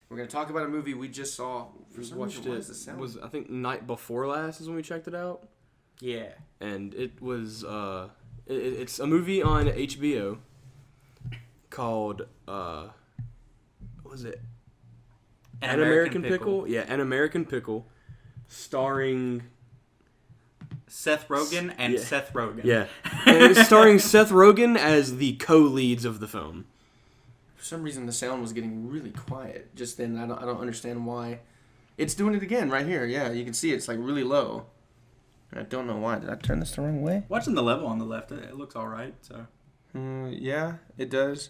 We're going to talk about a movie we just saw. For some reason, was I think night before last is when we checked it out. Yeah. And it was it's a movie on HBO called what was it? An American Pickle? Yeah, An American Pickle, starring Seth Rogen and Seth Rogen. Yeah. And it's starring Seth Rogen as the co-leads of the film. For some reason, the sound was getting really quiet just then. I don't understand why. It's doing it again right here. Yeah, you can see it's like really low. I don't know why. Did I turn this the wrong way? Watching the level on the left, it looks all right. So. Yeah, it does.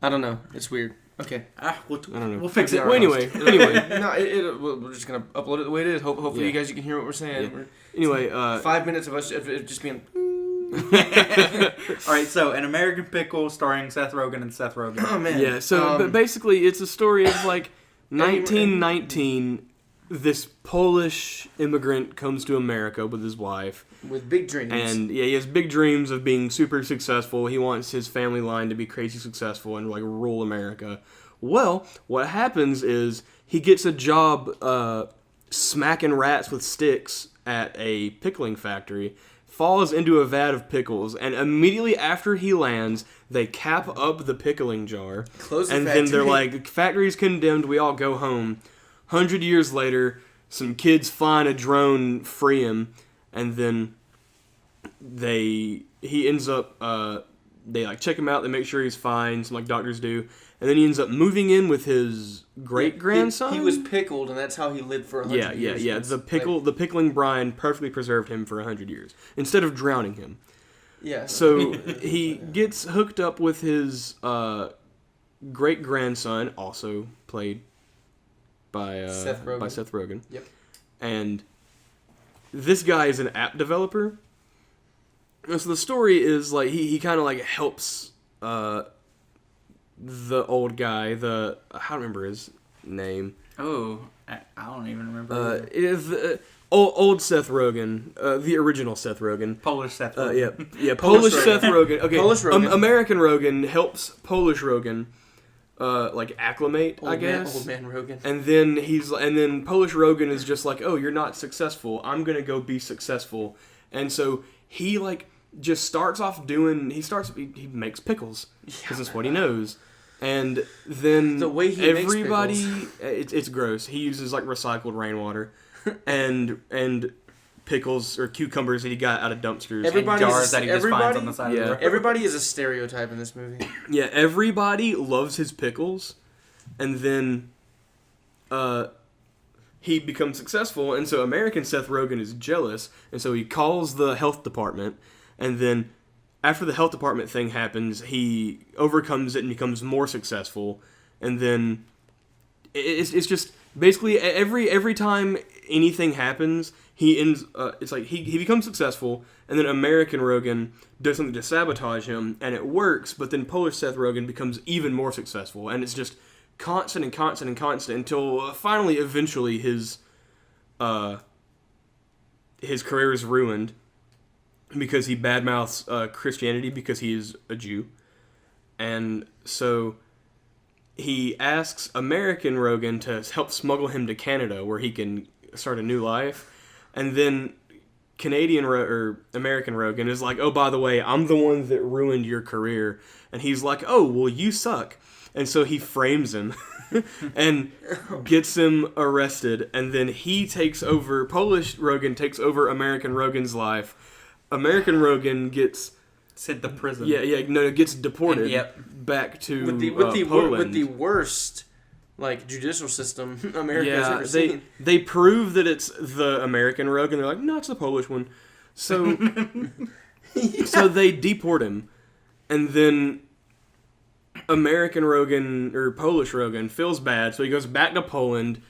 I don't know. It's weird. Okay. I don't know. We'll fix it. Well, anyway. No, we're just gonna upload it the way it is. Hopefully, you guys can hear what we're saying. Yeah. Anyway, 5 minutes of us just being. All right, so An American Pickle starring Seth Rogen and Seth Rogen. Oh man. Yeah. So, but basically, it's a story of like 1919. This Polish immigrant comes to America with his wife. With big dreams. And yeah, he has big dreams of being super successful. He wants his family line to be crazy successful and like rule America. Well, what happens is he gets a job smacking rats with sticks at a pickling factory, falls into a vat of pickles, and immediately after he lands, they cap up the pickling jar. Close the and factory. then they're like, factory's condemned, we all go home. 100 years later, some kids find a drone, free him, and then he ends up, they like check him out, they make sure he's fine, some like doctors do, and then he ends up moving in with his great-grandson? He was pickled, and that's how he lived for 100 years. Yeah. The pickling brine perfectly preserved him for 100 years, instead of drowning him. Yeah. So he gets hooked up with his great-grandson, also played by Seth Rogen. Yep. And this guy is an app developer. And so the story is like he kind of like helps the old guy. I don't remember his name. Oh, I don't even remember. It is old Seth Rogen, the original Seth Rogen. Polish Seth Rogen. Yeah, Polish Seth Rogen. Okay, Polish Rogen. American Rogen helps Polish Rogen. Like acclimate, I guess. Old man Rogan. And then Polish Rogan is just like, oh, you're not successful. I'm gonna go be successful. And so he like just starts off he makes pickles because that's what he knows. And then the way he everybody, makes pickles. It's gross. He uses like recycled rainwater and pickles or cucumbers that he got out of dumpsters. And jars that he just finds on the side of the road. Everybody is a stereotype in this movie. Yeah, everybody loves his pickles, and then he becomes successful, and so American Seth Rogen is jealous, and so he calls the health department, and then after the health department thing happens, he overcomes it and becomes more successful, and then it's just basically every time anything happens, he ends. It's like he becomes successful, and then American Rogen does something to sabotage him, and it works. But then Polish Seth Rogen becomes even more successful, and it's just constant until finally, eventually, his career is ruined because he badmouths Christianity because he is a Jew, and so he asks American Rogen to help smuggle him to Canada where he can start a new life. And then American Rogen is like, oh, by the way, I'm the one that ruined your career. And he's like, oh, well, you suck. And so he frames him and gets him arrested. And then Polish Rogen takes over American Rogen's life. American Rogen gets sent to prison. Gets deported back to Poland. With the worst judicial system America's ever seen. They prove that it's the American Rogen. They're like, no, it's the Polish one. So, so they deport him, and then American Rogen or Polish Rogen feels bad, so he goes back to Poland,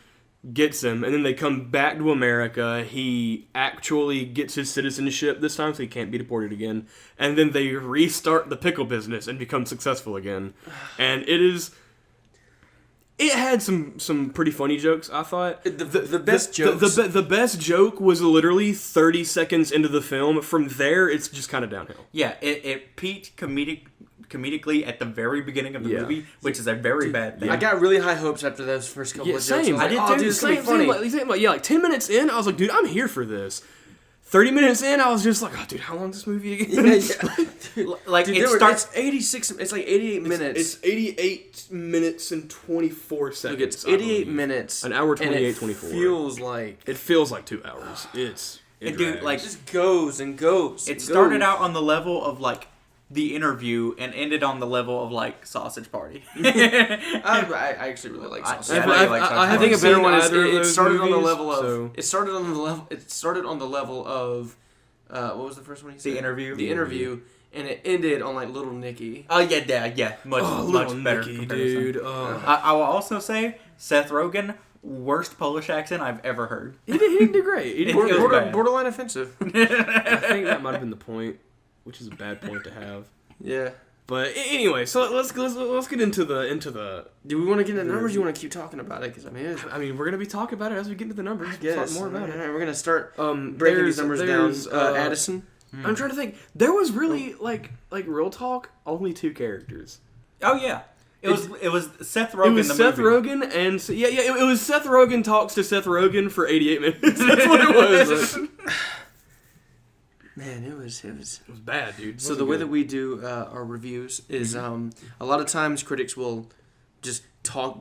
gets him, and then they come back to America. He actually gets his citizenship this time, so he can't be deported again. And then they restart the pickle business and become successful again. And it had some pretty funny jokes, I thought. The best jokes. The best joke was literally 30 seconds into the film. From there, it's just kind of downhill. Yeah, it peaked comedic comedically at the very beginning of the movie, which is a very bad thing. I got really high hopes after those first couple of jokes. Same. I was like, I did too. Dude, it's gonna be funny. Like 10 minutes in, I was like, dude, I'm here for this. 30 minutes in, I was just like, oh, dude, how long is this movie again? Like, Dude, it starts... It's 86... It's like 88 minutes. It's 88 minutes and 24 seconds. Look, it's 88 minutes. An hour 28, 24. It feels like 2 hours. It dude, like, it just goes and goes. It started out on the level of, like, The Interview and ended on the level of, like, Sausage Party. I actually really like Sausage Party. I think a better one is it started on the level of... It started on the level of... what was the first one you said? The Interview. The Interview. And it ended on, like, Little Nicky. Oh, yeah. Much better Nicky, comparison. dude. I will also say, Seth Rogen, worst Polish accent I've ever heard. He didn't do great. He didn't Borderline offensive. I think that might have been the point, which is a bad point to have. Yeah. But anyway, so let's get into the. Do we want to get into the numbers? Or you want to keep talking about it? Because I mean, we're gonna be talking about it as we get into the numbers. I guess. Talk more about it. All right, we're gonna start breaking these numbers down. Addison. I'm trying to think. There was really like real talk. Only 2 characters. Oh yeah. It was Seth Rogen. It was Seth Rogen, and it was Seth Rogen talks to Seth Rogen for 88 minutes. That's what it was. Man, it was bad, dude. So the way that we do our reviews is a lot of times critics will just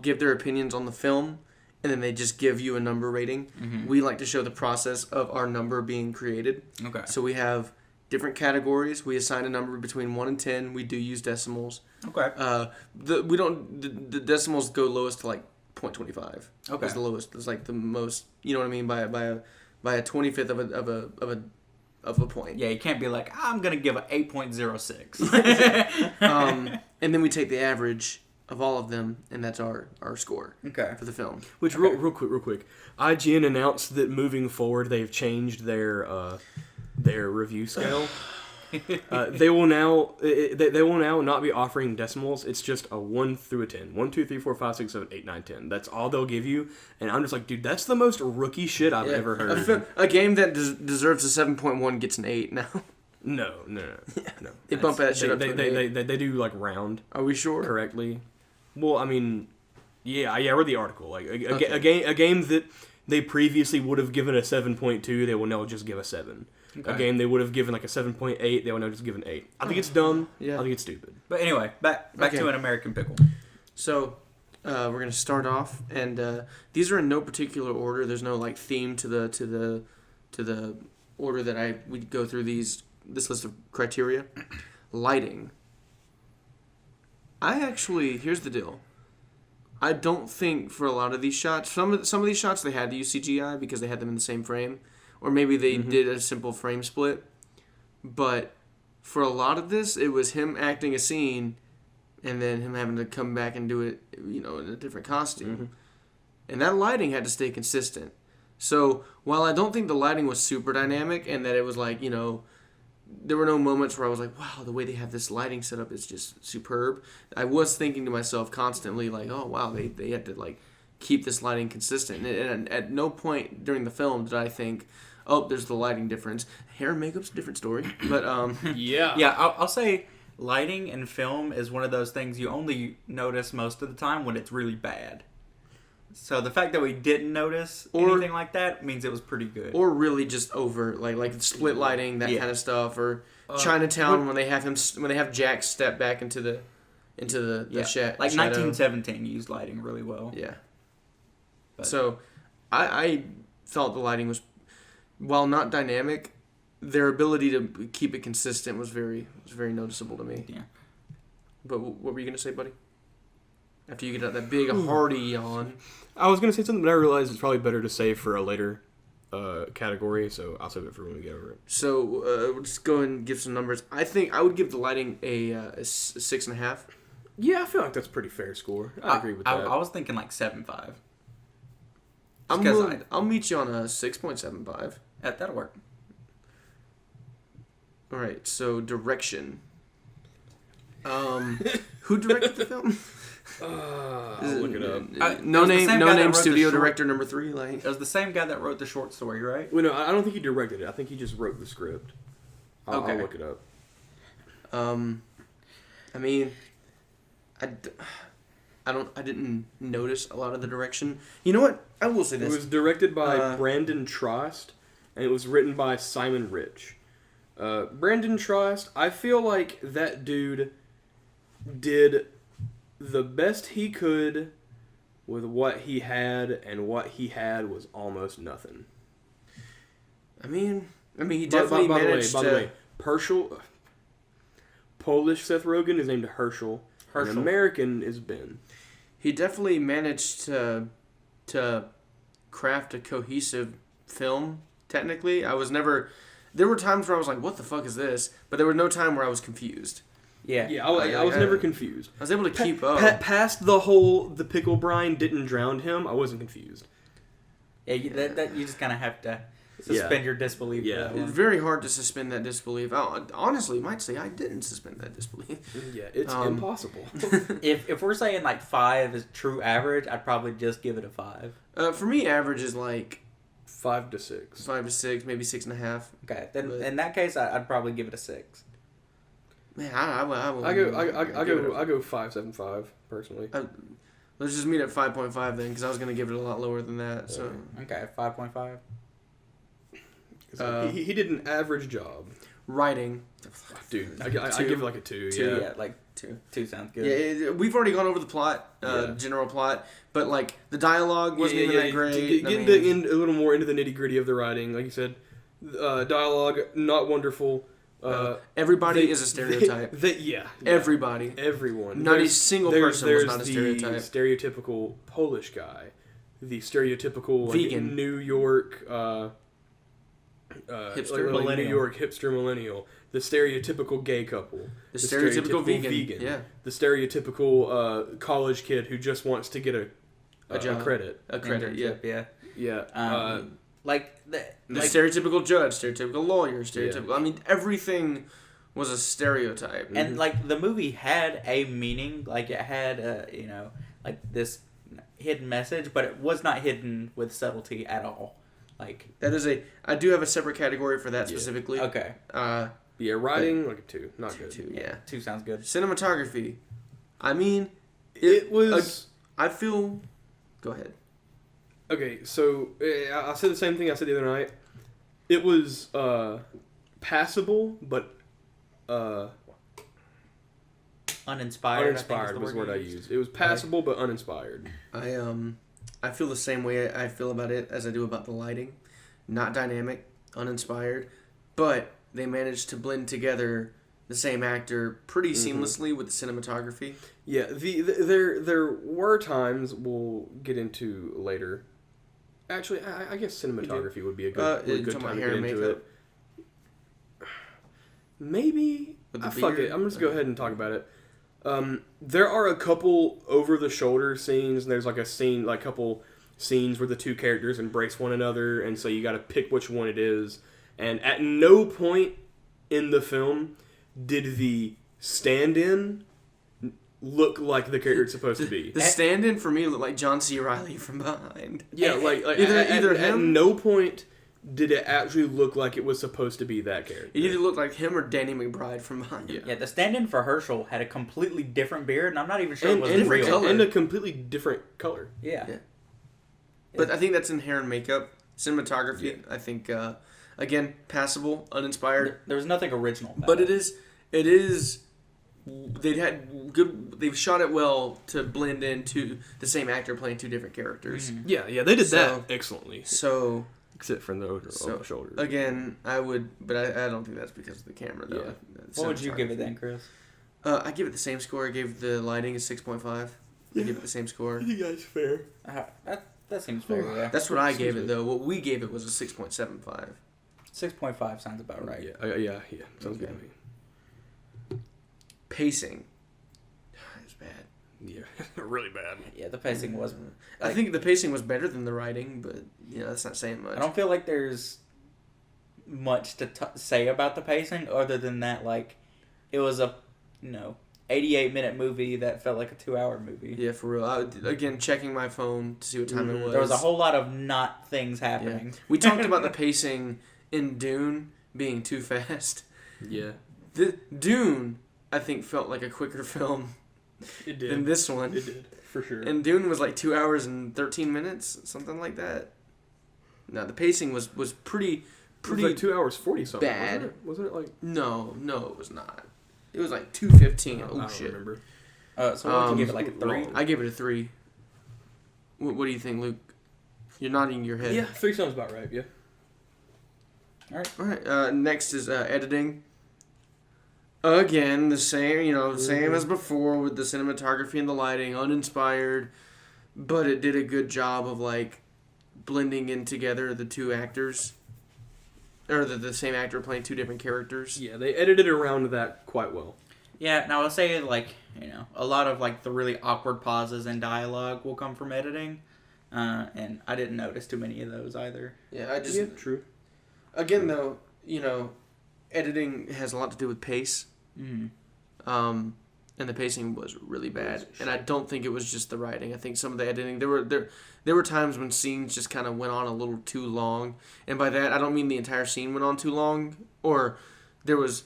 give their opinions on the film, and then they just give you a number rating. Mm-hmm. We like to show the process of our number being created. Okay. So we have different categories. We assign a number between 1 and 10. We do use decimals. Okay. The decimals go lowest to like 0.25. Okay. It's the lowest. It's like the most. You know what I mean by a 25th of a point. Yeah, you can't be like, I'm gonna give an 8.06. And then we take the average of all of them, and that's our score. Okay. For the film. Which real quick, IGN announced that moving forward they've changed their review scale. They will now not be offering decimals. It's just a 1 through a 10. 1, 2, 3, 4, 5, 6, 7, 8, 9, 10. That's all they'll give you. And I'm just like, dude, that's the most rookie shit I've ever heard. A game that deserves a 7.1 gets an 8 now. No. They bump that shit up. They do like round. Are we sure? Correctly. Well, I mean, yeah. I read the article. Like a game that they previously would have given a 7.2, they will now just give a 7. Okay. A game they would have given like a 7.8, they will now just give an 8. I think it's dumb. Yeah. I think it's stupid. But anyway, back to An American Pickle. So, we're gonna start off, and these are in no particular order. There's no like theme to the order that we go through this list of criteria. Lighting. Here's the deal. I don't think for a lot of these shots, some of these shots they had to use CGI because they had them in the same frame. Or maybe they did a simple frame split. But for a lot of this, it was him acting a scene and then him having to come back and do it, in a different costume. Mm-hmm. And that lighting had to stay consistent. So while I don't think the lighting was super dynamic and that it was like, there were no moments where I was like, wow, the way they have this lighting set up is just superb. I was thinking to myself constantly like, oh, wow, they had to like keep this lighting consistent. And at no point during the film did I think, oh, there's the lighting difference. Hair and makeup's a different story. But, Yeah, I'll say lighting in film is one of those things you only notice most of the time when it's really bad. So the fact that we didn't notice anything like that means it was pretty good. Or really just over, like split lighting, that kind of stuff. Or Chinatown when they have Jack step back into the shadow. Like 1917 used lighting really well. Yeah. But. So I felt the lighting was, while not dynamic, their ability to keep it consistent was very noticeable to me. Yeah. But what were you going to say, buddy? After you get that big hearty yawn. I was going to say something, but I realized it's probably better to save for a later category, so I'll save it for when we get over it. So we'll just go and give some numbers. I think I would give the lighting a 6.5. Yeah, I feel like that's a pretty fair score. I agree with that. I was thinking like 7.5. I'll meet you on a 6.75. That'll work. All right, so direction. Who directed the film? I'll look it up. No name studio director number 3. Like it was the same guy that wrote the short story, right? Well, no, I don't think he directed it. I think he just wrote the script. I'll look it up. I mean, I didn't notice a lot of the direction. You know what? I will say this. It was directed by Brandon Trost, and it was written by Simon Rich. Brandon Trost, I feel like that dude did the best he could with what he had, and what he had was almost nothing. I mean, he definitely managed By the way, Polish Seth Rogen is named Herschel. An American is Ben. He definitely managed to craft a cohesive film. Technically, there were times where I was like, "What the fuck is this?" But there was no time where I was confused. Yeah, I was never confused. I was able to keep up. Past the pickle brine didn't drown him, I wasn't confused. Yeah, you just kind of have to suspend your disbelief. Yeah, it's very hard to suspend that disbelief. Honestly, you might say I didn't suspend that disbelief. Yeah, it's impossible. If we're saying like 5 is true average, I'd probably just give it a 5. For me, average is like 5 to 6. 5 to 6, maybe 6.5. Okay, then in that case, I'd probably give it a 6. Man, I will. I go 5.75 personally. Let's just meet at 5.5 then, because I was gonna give it a lot lower than that. So okay, 5.5. He did an average job. Writing, dude, I give it like a 2. Yeah, like 2 sounds good. Yeah, we've already gone over the plot, general plot, but like the dialogue wasn't even that great. Getting a little more into the nitty gritty of the writing, like you said, dialogue not wonderful. Everybody is a stereotype. Everybody, everyone. Not a single person was not a stereotype. There's the stereotypical Polish guy, the stereotypical vegan New York. Hipster New York hipster millennial, the stereotypical gay couple, the stereotypical vegan, yeah, the stereotypical college kid who just wants to get a job, credit, like the stereotypical judge, stereotypical lawyer, stereotypical. Yeah. I mean, everything was a stereotype, and like the movie had a meaning, like it had like this hidden message, but it was not hidden with subtlety at all. Like I do have a separate category for that specifically. Okay. Writing like a 2, not good. 2, yeah. 2 sounds good. Cinematography, I mean, it was. I feel. Go ahead. Okay, so I said the same thing I said the other night. It was passable, but uninspired. Uninspired was the word I used. It was passable, but uninspired. I feel the same way I feel about it as I do about the lighting. Not dynamic, uninspired, but they managed to blend together the same actor pretty seamlessly with the cinematography. Yeah, there were times we'll get into later. Actually, I guess cinematography would be a good time to get into it. Maybe. Fuck it. I'm just go ahead and talk about it. There are a couple over-the-shoulder scenes, and there's like a couple scenes where the two characters embrace one another, and so you got to pick which one it is. And at no point in the film did the stand-in look like the character it's supposed to be. The stand-in for me looked like John C. Reilly from behind. Yeah, like either him. At no point did it actually look like it was supposed to be that character. It either looked like him or Danny McBride from behind. Yeah, the stand-in for Herschel had a completely different beard, and I'm not even sure it was real. Color. And a completely different color. Yeah. But I think that's inherent makeup. Cinematography, I think, again, passable, uninspired. There was nothing original about but it is they've shot it well to blend into the same actor playing two different characters. Mm-hmm. Yeah, they did that excellently. So except for the shoulders. Again, I would, but I don't think that's because of the camera though. Yeah. What would you give it then, Chris? I give it the same score. I gave the lighting a 6.5. I give it the same score. I think that's fair. That seems fair. Yeah. That's what I gave it though. What we gave it was a 6.75. 6.5 sounds about right. Yeah. Sounds good to me. Pacing. It's bad. Yeah, really bad. Yeah, the pacing was. I think the pacing was better than the writing, but that's not saying much. I don't feel like there's much to say about the pacing other than that, like, it was a 88-minute movie that felt like a 2-hour movie. Yeah, for real. Again, checking my phone to see what time it was. There was a whole lot of not things happening. Yeah. We talked about the pacing in Dune being too fast. Yeah. The Dune I think, felt like a quicker film It did. than this one. It did, for sure. And Dune was like 2 hours and 13 minutes, something like that. No, the pacing was pretty It was like 2 hours 40 something. bad. Wasn't it like? No, it was not. It was like 2:15. I Oh don't shit! remember. So what would you give it, like a 3? I gave it a 3. What do you think, Luke? You're nodding your head. Yeah, 3 sounds about right. Yeah. All right. Next is editing. Again, the same, same as before with the cinematography and the lighting, uninspired, but it did a good job of like blending in together the two actors, or the same actor playing two different characters. Yeah, they edited around that quite well. Yeah, now I'll say, like, a lot of, like, the really awkward pauses and dialogue will come from editing, and I didn't notice too many of those either. Yeah, True. Again, though, editing has a lot to do with pace. Mm-hmm. And the pacing was really bad. And I don't think it was just the writing. I think some of the editing, there were times when scenes just kind of went on a little too long. And by that, I don't mean the entire scene went on too long, or there was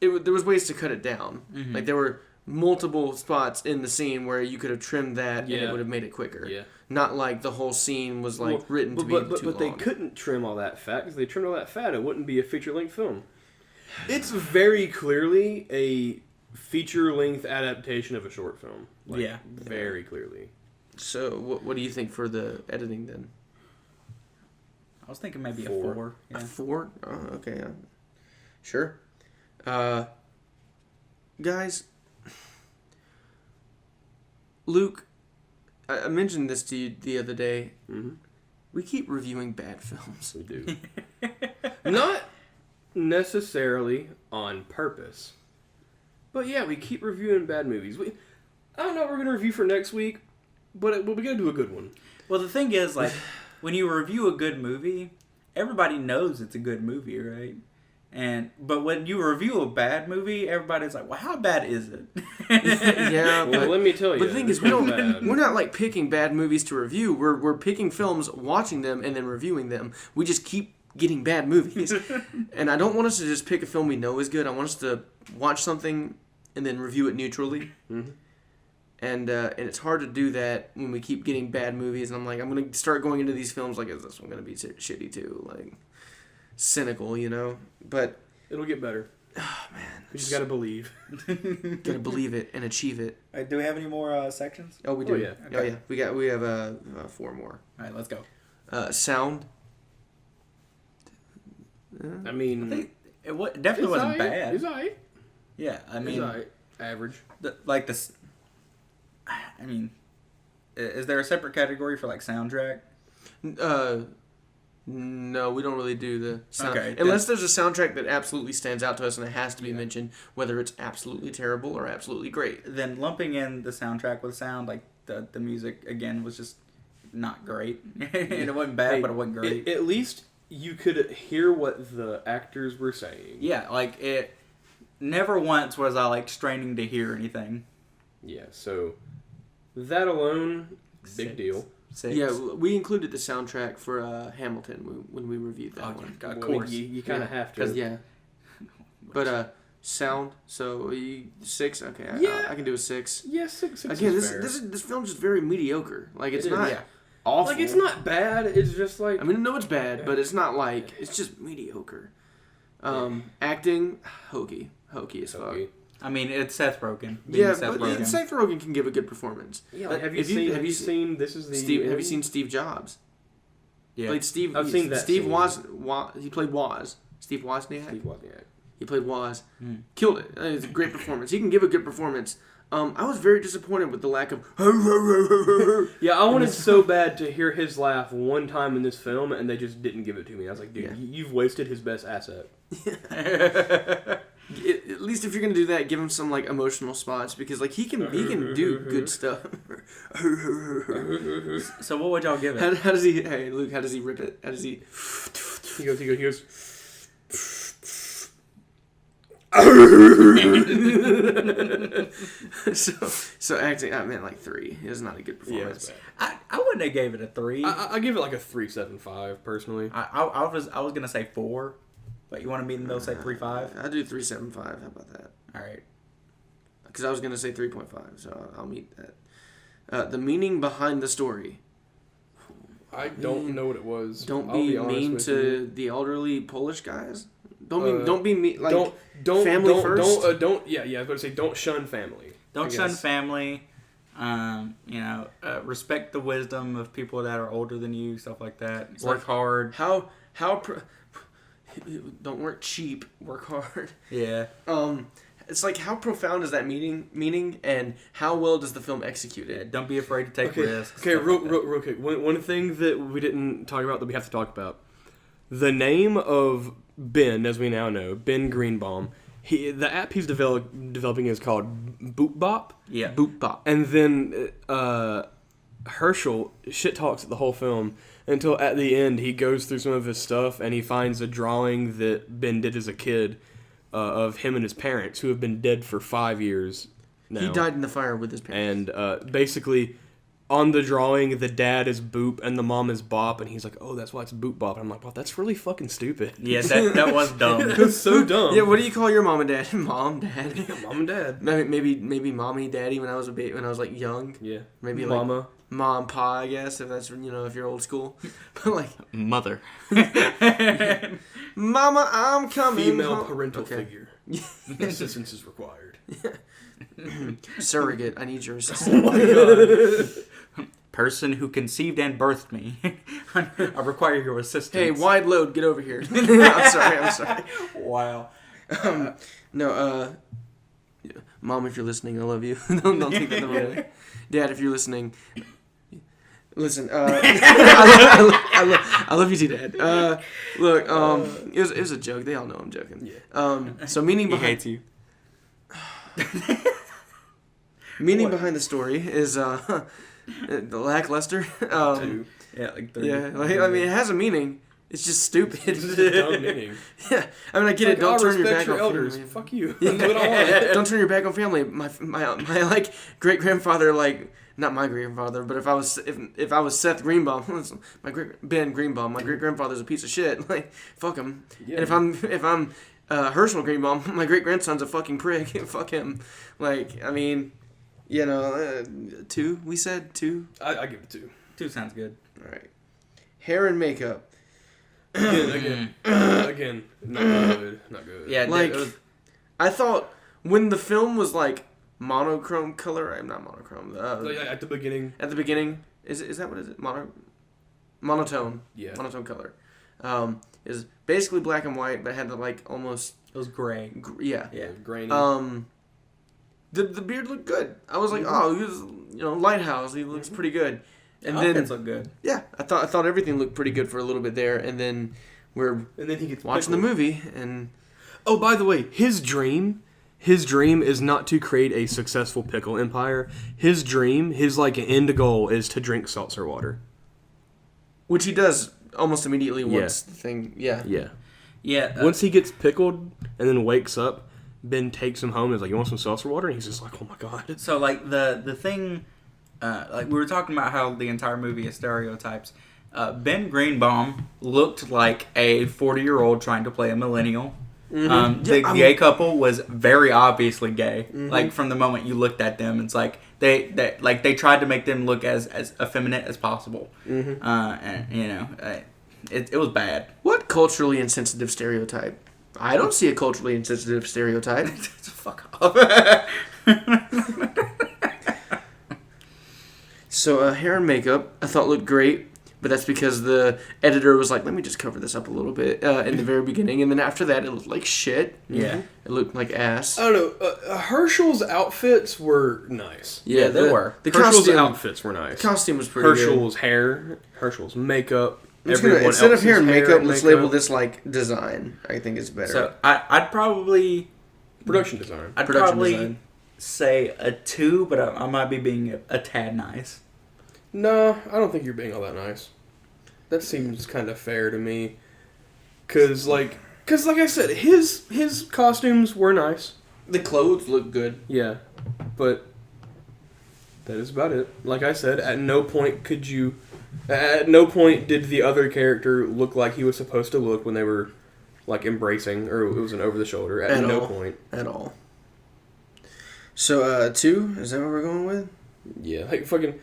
ways to cut it down. Mm-hmm. Like there were multiple spots in the scene where you could have trimmed that and it would have made it quicker. Yeah. Not like the whole scene was written to be too long. But they couldn't trim all that fat, because if they trimmed all that fat, it wouldn't be a feature-length film. It's very clearly a feature-length adaptation of a short film. Very clearly. So what do you think for the editing then? I was thinking maybe a 4. Yeah. A 4? Oh, okay. Sure. Guys, Luke, I mentioned this to you the other day. Mm-hmm. We keep reviewing bad films. We do. Not necessarily on purpose. But yeah, we keep reviewing bad movies. I don't know what we're going to review for next week, but we got to do a good one. Well, the thing is, like, when you review a good movie, everybody knows it's a good movie, right? But when you review a bad movie, everybody's like, "Well, how bad is it?" Yeah, well, let me tell you. But the thing is, we're not like picking bad movies to review. We're picking films, watching them, and then reviewing them. We just keep getting bad movies. And I don't want us to just pick a film we know is good. I want us to watch something and then review it neutrally. Mm-hmm. And it's hard to do that when we keep getting bad movies. And I'm like, I'm going to start going into these films like, is this one going to be shitty too? Like, cynical, But it'll get better. Oh, man. We just got to believe. Got to believe it and achieve it. Right, do we have any more sections? Oh, we do. Oh, yeah. Okay. Oh, yeah. We have 4 more. All right, let's go. Sound. I mean, I think it definitely wasn't bad. It's alright. Yeah, I mean, it's alright. Average. I mean, is there a separate category for like soundtrack? No, we don't really do the sound. Okay, unless there's a soundtrack that absolutely stands out to us and it has to be mentioned, whether it's absolutely terrible or absolutely great. Then lumping in the soundtrack with sound, like the music again was just not great. And it wasn't bad, but it wasn't great. At least you could hear what the actors were saying. Yeah, like it. Never once was I like straining to hear anything. Yeah, so that alone, big deal. 6. Yeah, we included the soundtrack for Hamilton when we reviewed that one. Of Well, course. you kind of have to. Yeah. But sound, so 6? Okay, Yeah. I can do a 6. Yeah, 6 Again, is fair. this film's just very mediocre. Like, it's It is, not yeah. awful. Like, it's not bad, it's just like... I mean, no, it's bad, but it's not like... It's just mediocre. Acting, hokey as fuck. Okay. I mean, it's Seth Rogen. Yeah, Seth but Rogen. Seth Rogen can give a good performance. Yeah, But have you seen This Is the Steve? Have End? you seen Steve Jobs? Yeah. Played Steve. I've seen that Steve scene. He played Woz. Steve Wozniak. Steve Wozniak. He played Woz. Killed it. It's a great performance. He can give a good performance. I was very disappointed with the lack of. Yeah, I wanted so bad to hear his laugh one time in this film, and they just didn't give it to me. I was like, dude, you've wasted his best asset. At least if you're gonna do that, give him some like emotional spots because like he can do good stuff. So what would y'all give it? How does he? Hey Luke, how does he rip it? How does he? He goes. so acting, I meant like 3. It was not a good performance. Yeah, I wouldn't have gave it a 3. I give it like a 3.75 personally. I was gonna say 4, but you want to meet in those say 3.5? I'll do 3.75. How about that? All right. because I was going to say 3.5, so I'll meet that. The meaning behind the story. I don't know what it was. Don't I'll be honest mean with to you. the elderly Polish guys. Don't be mean. Like, don't family first. Yeah. I was going to say don't shun family. Don't shun family. Respect the wisdom of people that are older than you, stuff like that. It's work like, hard. Don't work cheap. Work hard. Yeah. It's like, how profound is that meaning, and how well does the film execute it? Don't be afraid to take risks. Okay, real quick. One thing that we didn't talk about that we have to talk about. The name of Ben, as we now know, Ben Greenbaum, the app he's developing is called BoopBop. Yeah. BoopBop. And then Herschel shit talks the whole film until at the end he goes through some of his stuff and he finds a drawing that Ben did as a kid of him and his parents, who have been dead for 5 years now. He died in the fire with his parents. And basically, on the drawing, the dad is Boop and the mom is Bop, and he's like, oh, that's why it's Boop Bop. And I'm like, wow, that's really fucking stupid. Yeah, that was dumb. That's so dumb. Yeah, what do you call your mom and dad? Mom, dad. Yeah, mom and dad. Maybe mommy, daddy when I was like young. Yeah. Maybe mama. Like mom, pa, I guess, if that's, if you're old school. But like Mother. Mama, I'm coming Female home. parental figure. Assistance is required. Surrogate, I need your Oh assistance. my god. Person who conceived and birthed me. I require your assistance. Hey, wide load, get over here. I'm sorry. Wow. No, Mom, if you're listening, I love you. don't take that the wrong way. Dad, if you're listening, listen. I love you too, Dad. Look, it was a joke. They all know I'm joking. Yeah. So meaning He behind hates you. behind the story is the lackluster. Two. Yeah, like 30. Yeah, it has a meaning. It's just stupid. It's just a dumb meaning. Yeah, I get it. Don't turn your back on elders. family. Fuck you. Yeah. Do what I want. Don't turn your back on family. My like great grandfather, not my great grandfather, but if I was Seth Greenbaum, my Ben Greenbaum, my great grandfather's a piece of shit. Like, fuck him. Yeah. And if I'm Herschel Greenbaum, my great grandson's a fucking prick. Fuck him. 2. We said 2. I give it 2. 2 sounds good. All right. Hair and makeup. Again, not good. Not good. Yeah, Like, it was, I thought when the film was like monochrome color, I'm not monochrome. At the beginning. At the beginning, is that what is it? Monotone. Yeah. Monotone color. Is basically black and white, but had the almost it was gray. yeah. Yeah. Grainy. The beard looked good. I was like, oh, he was Lighthouse. He looks pretty good. And Outfits then look good. yeah, I thought everything looked pretty good for a little bit there, and then we're he gets watching pickled. the movie and. Oh, by the way, his dream is not to create a successful pickle empire. His dream, his end goal is to drink seltzer water. Which he does almost immediately once the thing, yeah. Yeah. Yeah. Once he gets pickled and then wakes up, Ben takes him home and is like, you want some seltzer water? And he's just like, oh my god. So, the thing, we were talking about how the entire movie is stereotypes. Ben Greenbaum looked like a 40-year-old trying to play a millennial. Mm-hmm. The gay couple was very obviously gay. Mm-hmm. From the moment you looked at them, it's like they tried to make them look as effeminate as possible. Mm-hmm. And it was bad. What culturally insensitive stereotype? I don't see a culturally insensitive stereotype. Fuck off. So hair and makeup I thought looked great, but that's because the editor was like, let me just cover this up a little bit in the very beginning, and then after that it looked like shit. Yeah. It looked like ass. I don't know. Herschel's outfits were nice. Yeah, they were. The Herschel's costume, outfits were nice. costume was pretty good. Herschel's hair, Herschel's makeup. Instead of hair and makeup, let's label makeup. this design. I think it's better. So I'd probably Production design. I'd Production probably design. say a 2, but I might be being a tad nice. No, I don't think you're being all that nice. That seems kind of fair to me. Cause like I said, his costumes were nice. The clothes look good. Yeah, but that is about it. Like I said, at no point did the other character look like he was supposed to look when they were embracing, or it was an over the shoulder. At no point at all. So 2, is that what we're going with? Yeah, like fucking.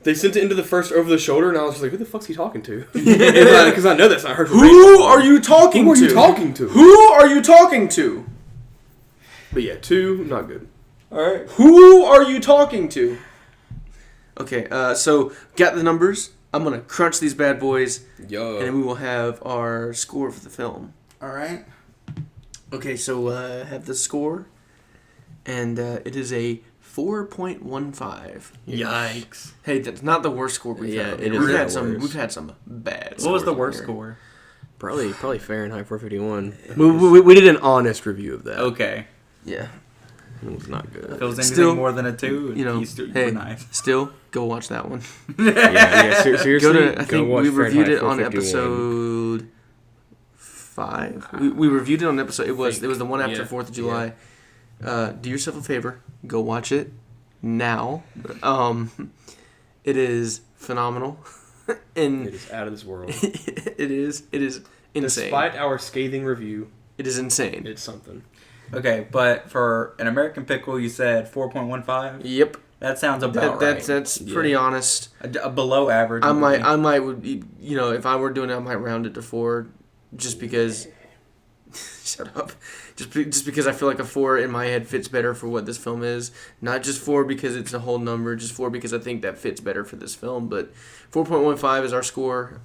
They sent it into the first over the shoulder, and I was just like, "Who the fuck's he talking to?" Because I know that's not her. Who are you talking to? Who are you talking to? Who are you talking to? But yeah, 2, not good. All right. Who are you talking to? Okay, so got the numbers. I'm gonna crunch these bad boys, and then we will have our score for the film. All right. Okay, so have the score, and it is a 4.15. Yikes! Hey, that's not the worst score we've had. We've had some bad. What was the worst score? Probably Fahrenheit 451. We did an honest review of that. Okay. Yeah. It was not good. If it was anything more than a 2, hey, nice. Still, go watch that one. Seriously. I think we reviewed it on episode 5. We reviewed it on episode. It was the one after 4th of July. Yeah. Do yourself a favor. Go watch it now. It is phenomenal. And it is out of this world. It is insane. Despite our scathing review, it is insane. It's something. Okay, but for An American Pickle, you said 4.15? Yep. That sounds about right. That's pretty honest. A below average. I might if I were doing it, I might round it to 4, just because. Shut up. Just because I feel like a 4 in my head fits better for what this film is. Not just 4 because it's a whole number. Just 4 because I think that fits better for this film. But 4.15 is our score.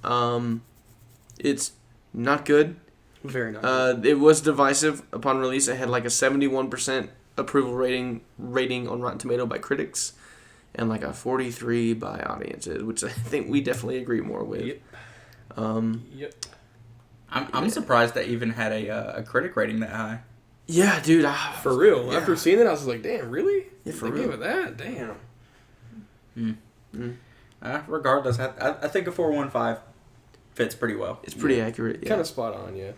It's not good. Very nice. It was divisive upon release. It had like a 71% approval rating on Rotten Tomato by critics, and like a 43 by audiences, which I think we definitely agree more with. Yep. I'm surprised that even had a critic rating that high. Yeah, dude. For real. Yeah. After seeing it, I was like, damn, really? Yeah, for real. Gave it that? Damn. Regardless, I think a 4.15 fits pretty well. It's pretty accurate. Yeah. Kind of spot on, yeah.